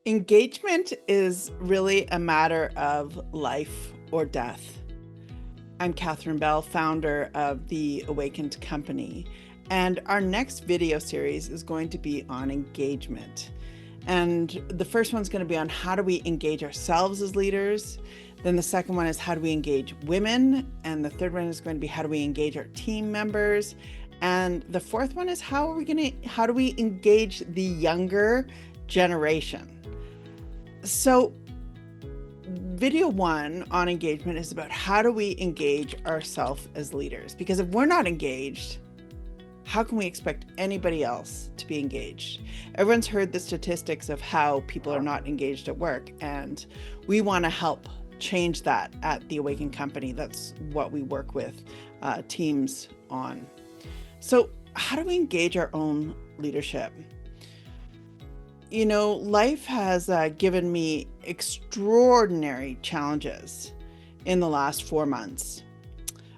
Engagement is really a matter of life or death. I'm Catherine Bell, founder of the Awakened Company, and our next video series is going to be on engagement. And the first one's going to be on how do we engage ourselves as leaders. Then the second one is how do we engage women, and the third one is going to be how do we engage our team members. And the fourth one is how do we engage the younger generation. So video one on engagement is about how do we engage ourselves as leaders? Because if we're not engaged, how can we expect anybody else to be engaged? Everyone's heard the statistics of how people are not engaged at work, and we want to help change that at the Awakened Company. That's what we work with teams on. So how do we engage our own leadership? You know, life has given me extraordinary challenges in the last 4 months.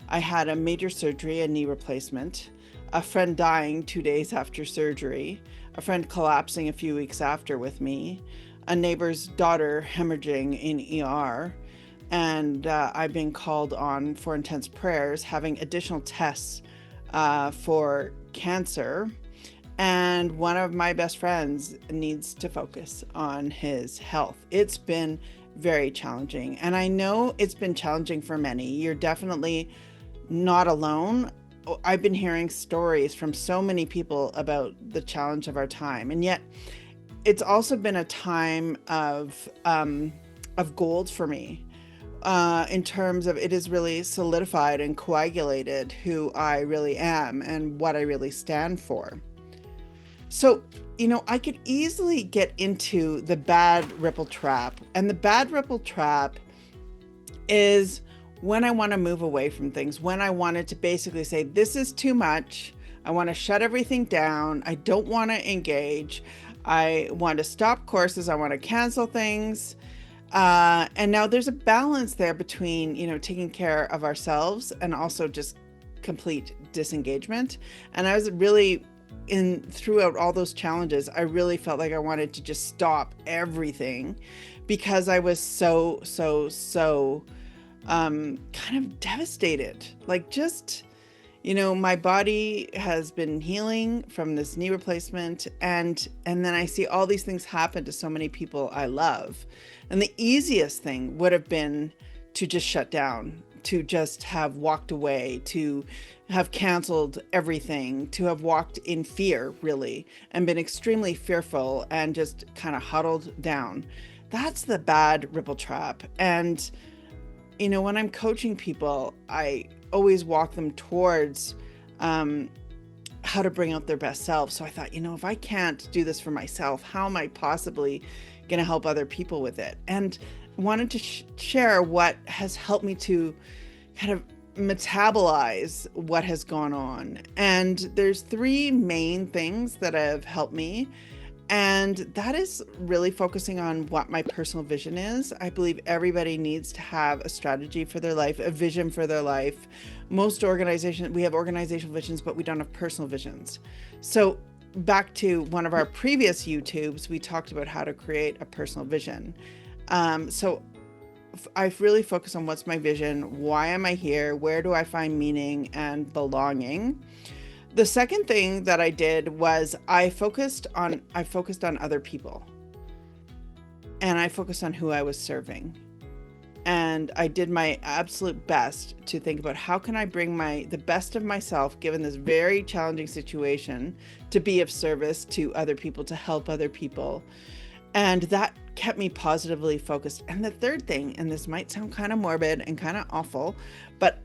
I had a major surgery, a knee replacement, a friend dying 2 days after surgery, a friend collapsing a few weeks after with me, a neighbor's daughter hemorrhaging in ER, and I've been called on for intense prayers, having additional tests for cancer. And one of my best friends needs to focus on his health. It's been very challenging. And I know it's been challenging for many. You're definitely not alone. I've been hearing stories from so many people about the challenge of our time. And yet it's also been a time of gold for me. In terms of it has really solidified and coagulated who I really am and what I really stand for. So, you know, I could easily get into the bad ripple trap. And the bad ripple trap is when I want to move away from things, when I wanted to basically say, this is too much. I want to shut everything down. I don't want to engage. I want to stop courses. I want to cancel things. And now there's a balance there between, you know, taking care of ourselves and also just complete disengagement. And I was really throughout all those challenges, I really felt like I wanted to just stop everything because I was so kind of devastated. Like, just, you know, my body has been healing from this knee replacement, and then I see all these things happen to so many people I love. And the easiest thing would have been to just shut down, to just have walked away, to have canceled everything, to have walked in fear, really, and been extremely fearful and just kind of huddled down. That's the bad ripple trap. And, you know, when I'm coaching people, I always walk them towards how to bring out their best self. So I thought, you know, if I can't do this for myself, how am I possibly going to help other people with it? And wanted to share what has helped me to kind of metabolize what has gone on. And there's three main things that have helped me. And that is really focusing on what my personal vision is. I believe everybody needs to have a strategy for their life, a vision for their life. Most organizations, we have organizational visions, but we don't have personal visions. So back to one of our previous YouTubes, we talked about how to create a personal vision. So I've really focused on what's my vision, why am I here, where do I find meaning and belonging. The second thing that I did was I focused on other people, and I focused on who I was serving. And I did my absolute best to think about how can I bring the best of myself, given this very challenging situation, to be of service to other people, to help other people. And that kept me positively focused. And the third thing, and this might sound kind of morbid and kind of awful, but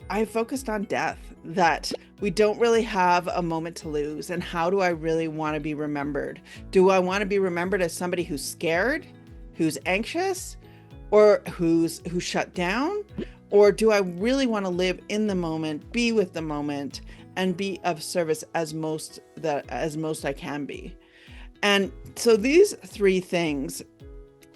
I focused on death, that we don't really have a moment to lose. And how do I really want to be remembered? Do I want to be remembered as somebody who's scared, who's anxious, or who's shut down? Or do I really want to live in the moment, be with the moment, and be of service as most I can be? And so these three things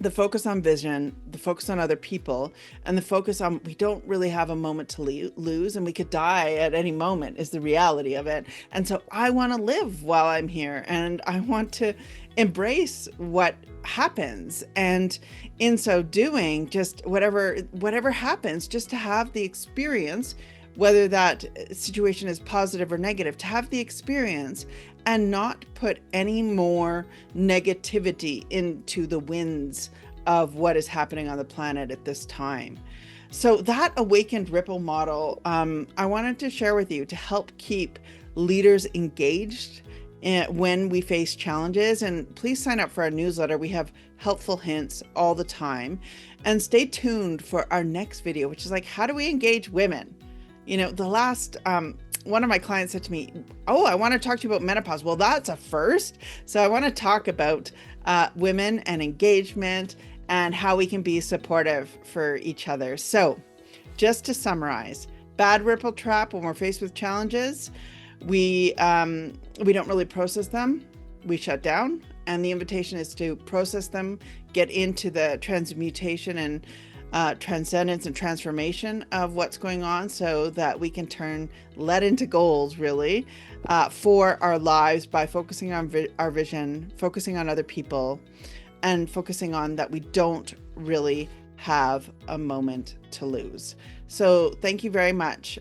the focus on vision, the focus on other people, and the focus on we don't really have a moment to lose, and we could die at any moment is the reality of it. And so I want to live while I'm here, and I want to embrace what happens. And in so doing, just whatever happens, just to have the experience, whether that situation is positive or negative, to have the experience and not put any more negativity into the winds of what is happening on the planet at this time. So that awakened ripple model, I wanted to share with you to help keep leaders engaged when we face challenges. And please sign up for our newsletter. We have helpful hints all the time. And stay tuned for our next video, which is like, how do we engage women? You know, the last, one of my clients said to me, oh, I want to talk to you about menopause. Well, that's a first. So I want to talk about women and engagement and how we can be supportive for each other. So just to summarize, bad ripple trap: when we're faced with challenges, we don't really process them. We shut down. And the invitation is to process them, get into the transmutation and transcendence and transformation of what's going on, so that we can turn lead into gold, really, for our lives by focusing on our vision, focusing on other people, and focusing on that we don't really have a moment to lose. So thank you very much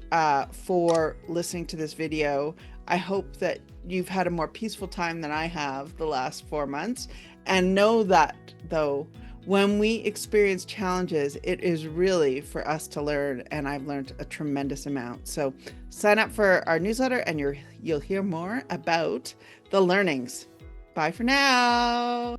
for listening to this video. I hope that you've had a more peaceful time than I have the last 4 months. And know that, though, when we experience challenges, it is really for us to learn, and I've learned a tremendous amount. So sign up for our newsletter and you'll hear more about the learnings. Bye for now.